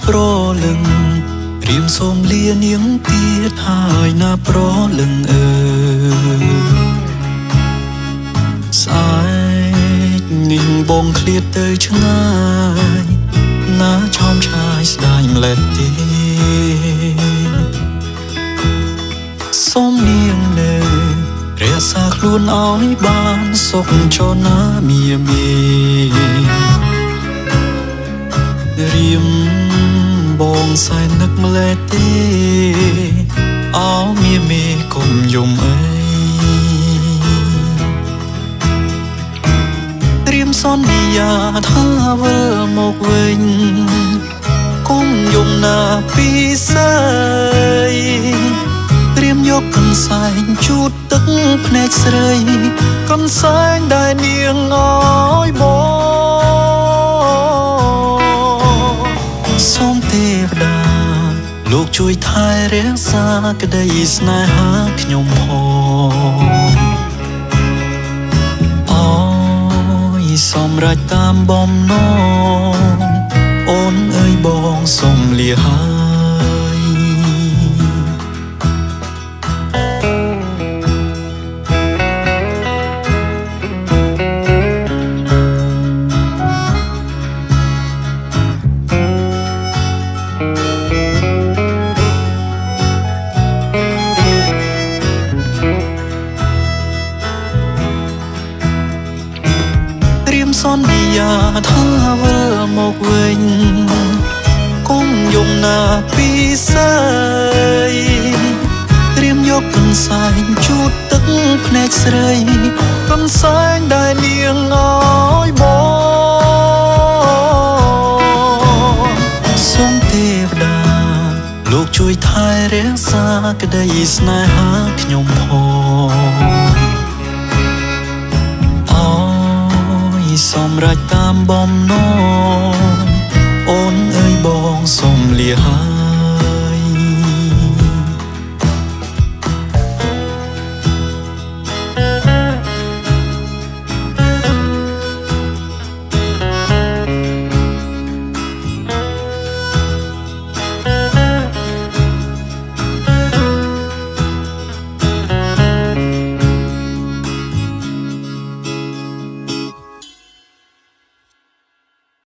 ប្រលឹងរៀមសូមលានាងទៀតហើយណាប្រលឹងអើយស្អែកនាងបងឃ្លាតទៅឆ្ងាយណាឆោមឆាយស្ដាយម្លេះទេសូមនាងនៅរក្សាខ្លួនឲ្យបានសុខចនាមៀមីរៀមបងសែននឹកម្លេះទេអោមៀមីកុំយំអីរៀមសន្យាថាវិលមកវិញកុំយំណាពីស្អីរៀមយកកន្សែងជូតទឹកភ្នែកស្រីកន្សែងដែលនាងអើយបងសូមទេវតាលោកជួយថែរក្សាក្តីស្នេហាខ្ញុំផងអូយសម្រេចតាមបំណងអូនអើយបងសូមលាហើយសន្យាថាវិលមកវិញកុំយំណាពីស្អីត្រៀមយកកន្សែងជូតទឹកភ្នែកស្រីកន្សែងដែលនាងអើយបងសូមទេវតាលោកជួយថែរក្សាក្តីស្នេហាខ្ញុំផងសម្រេចតាមបំណងអូនអើយបងសូមលាហើយ